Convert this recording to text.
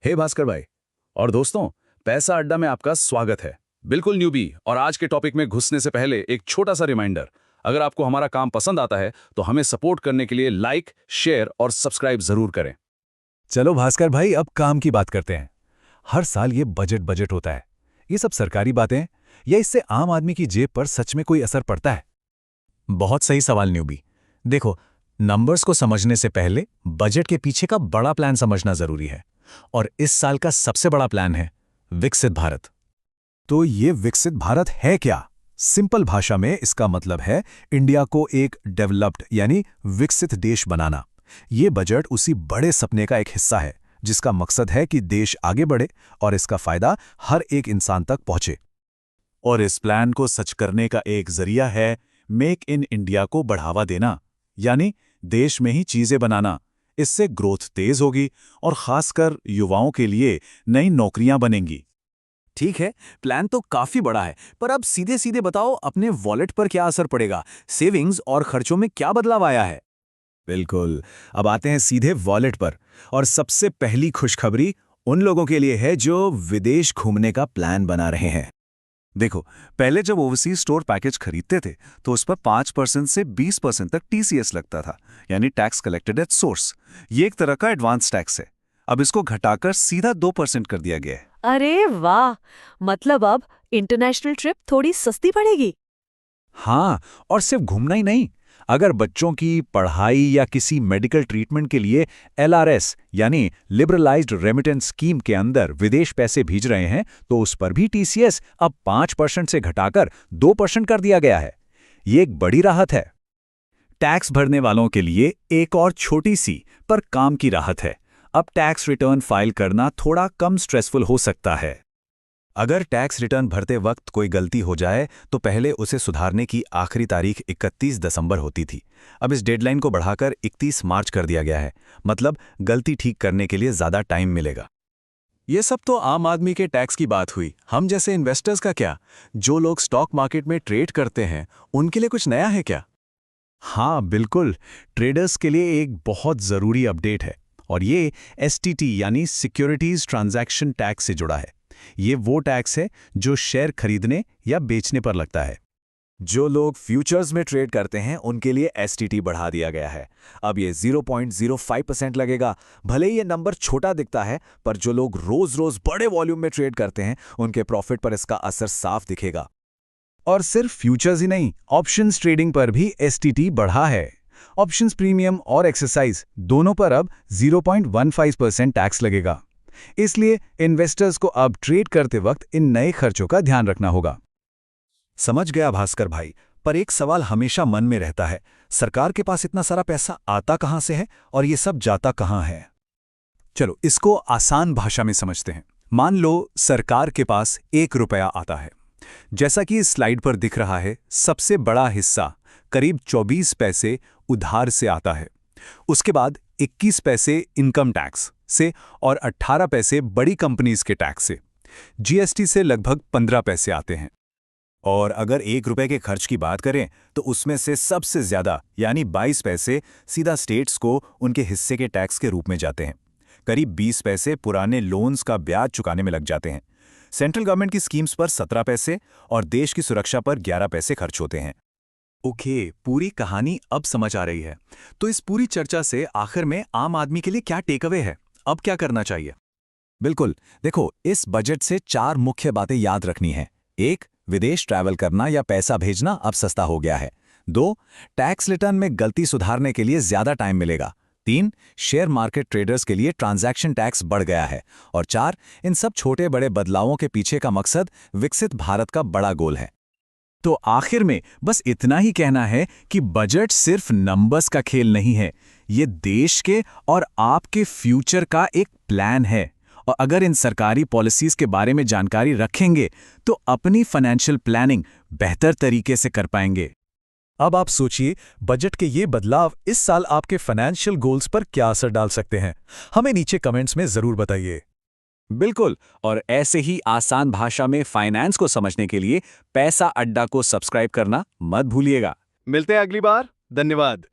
हे भास्कर भाई और दोस्तों, पैसा अड्डा में आपका स्वागत है। बिल्कुल न्यूबी और आज के टॉपिक में घुसने से पहले एक छोटा सा रिमाइंडर। अगर आपको हमारा काम पसंद आता है तो हमें सपोर्ट करने के लिए लाइक, शेयर और सब्सक्राइब जरूर करें। चलो भास्कर भाई, अब काम की बात करते हैं। हर साल ये बजट बजट होता है। ये सब सरकारी बातें हैं या इससे आम आदमी की जेब पर सच में कोई असर पड़ता है? बहुत सही सवाल न्यूबी। देखो, नंबर्स को समझने से पहले बजट के पीछे का बड़ा प्लान समझना जरूरी है। और इस साल का सबसे बड़ा प्लान है विकसित भारत। तो ये विकसित भारत है क्या? सिंपल भाषा में इसका मतलब है इंडिया को एक डेवलप्ड यानी विकसित देश बनाना। ये बजट उसी बड़े सपने का एक हिस्सा है जिसका मकसद है कि देश आगे बढ़े और इसका फायदा हर एक इंसान तक पहुंचे। और इस प्लान को सच करने का एक जरिया है मेक इन इंडिया को बढ़ावा देना, यानी देश में ही चीजें बनाना। इससे ग्रोथ तेज होगी और खासकर युवाओं के लिए नई नौकरियां बनेंगी। ठीक है, प्लान तो काफी बड़ा है, पर अब सीधे सीधे बताओ अपने वॉलेट पर क्या असर पड़ेगा, सेविंग्स और खर्चों में क्या बदलाव आया है? बिल्कुल, अब आते हैं सीधे वॉलेट पर। और सबसे पहली खुशखबरी उन लोगों के लिए है जो विदेश घूमने का प्लान बना रहे हैं। देखो, पहले जब ओवरसीज स्टोर पैकेज खरीदते थे तो उस पर 5% से 20% तक टीसीएस लगता था, यानी टैक्स कलेक्टेड एट सोर्स। ये एक तरह का एडवांस टैक्स है। अब इसको घटाकर सीधा 2% कर दिया गया है। अरे वाह! मतलब अब इंटरनेशनल ट्रिप थोड़ी सस्ती पड़ेगी। हाँ, और सिर्फ घूमना ही नहीं, अगर बच्चों की पढ़ाई या किसी मेडिकल ट्रीटमेंट के लिए एलआरएस यानी लिबरलाइज्ड रेमिटेंस स्कीम के अंदर विदेश पैसे भेज रहे हैं तो उस पर भी टीसीएस अब 5% से घटाकर 2% कर दिया गया है। ये एक बड़ी राहत है। टैक्स भरने वालों के लिए एक और छोटी सी पर काम की राहत है। अब टैक्स रिटर्न फाइल करना थोड़ा कम स्ट्रेसफुल हो सकता है। अगर टैक्स रिटर्न भरते वक्त कोई गलती हो जाए तो पहले उसे सुधारने की आखिरी तारीख 31 दिसंबर होती थी। अब इस डेडलाइन को बढ़ाकर 31 मार्च कर दिया गया है। मतलब गलती ठीक करने के लिए ज़्यादा टाइम मिलेगा। ये सब तो आम आदमी के टैक्स की बात हुई। हम जैसे इन्वेस्टर्स का क्या? जो लोग स्टॉक मार्केट में ट्रेड करते हैं उनके लिए कुछ नया है क्या? हाँ बिल्कुल, ट्रेडर्स के लिए एक बहुत ज़रूरी अपडेट है और ये एसटीटी यानी सिक्योरिटीज ट्रांजैक्शन टैक्स से जुड़ा है। ये वो टैक्स है जो शेयर खरीदने या बेचने पर लगता है। जो लोग फ्यूचर्स में ट्रेड करते हैं उनके लिए एसटीटी बढ़ा दिया गया है। अब ये 0.05% लगेगा। भले ही ये नंबर छोटा दिखता है, पर जो लोग रोज बड़े वॉल्यूम में ट्रेड करते हैं उनके प्रॉफिट पर इसका असर साफ दिखेगा। और सिर्फ फ्यूचर्स ही नहीं, ऑप्शंस ट्रेडिंग पर भी एसटीटी बढ़ा है। ऑप्शंस प्रीमियम और एक्सरसाइज दोनों पर अब 0.15% टैक्स लगेगा। इसलिए इन्वेस्टर्स को अब ट्रेड करते वक्त इन नए खर्चों का ध्यान रखना होगा। समझ गया भास्कर भाई, पर एक सवाल हमेशा मन में रहता है, सरकार के पास इतना सारा पैसा आता कहां से है और ये सब जाता कहां है? चलो इसको आसान भाषा में समझते हैं। मान लो सरकार के पास 1 रुपया आता है। जैसा कि इस स्लाइड पर दिख रहा है, सबसे बड़ा हिस्सा करीब 24 पैसे उधार से आता है। उसके बाद 21 पैसे इनकम टैक्स से और 18 पैसे बड़ी कंपनीज के टैक्स से। जीएसटी से लगभग 15 पैसे आते हैं। और अगर 1 रुपए के खर्च की बात करें तो उसमें से सबसे ज्यादा यानी 22 पैसे सीधा स्टेट्स को उनके हिस्से के टैक्स के रूप में जाते हैं। करीब 20 पैसे पुराने लोन्स का ब्याज चुकाने में लग जाते हैं। सेंट्रल गवर्नमेंट की स्कीम्स पर 17 पैसे और देश की सुरक्षा पर 11 पैसे खर्च होते हैं। ओके, पूरी कहानी अब समझ आ रही है। तो इस पूरी चर्चा से आखिर में आम आदमी के लिए क्या टेक अवे है? अब क्या करना चाहिए? बिल्कुल, देखो, इस बजट से 4 मुख्य बातें याद रखनी है। 1, विदेश ट्रैवल करना या पैसा भेजना अब सस्ता हो गया है। 2, टैक्स रिटर्न में गलती सुधारने के लिए ज्यादा टाइम मिलेगा। 3, शेयर मार्केट ट्रेडर्स के लिए ट्रांजैक्शन टैक्स बढ़ गया है। और 4, इन सब छोटे बड़े बदलावों के पीछे का मकसद विकसित भारत का बड़ा गोल है। तो आखिर में बस इतना ही कहना है कि बजट सिर्फ नंबर्स का खेल नहीं है, ये देश के और आपके फ्यूचर का एक प्लान है। और अगर इन सरकारी पॉलिसीज के बारे में जानकारी रखेंगे तो अपनी फाइनेंशियल प्लानिंग बेहतर तरीके से कर पाएंगे। अब आप सोचिए, बजट के ये बदलाव इस साल आपके फाइनेंशियल गोल्स पर क्या असर डाल सकते हैं? हमें नीचे कमेंट्स में जरूर बताइए। बिल्कुल, और ऐसे ही आसान भाषा में फाइनेंस को समझने के लिए पैसा अड्डा को सब्सक्राइब करना मत भूलिएगा। मिलते हैं अगली बार। धन्यवाद।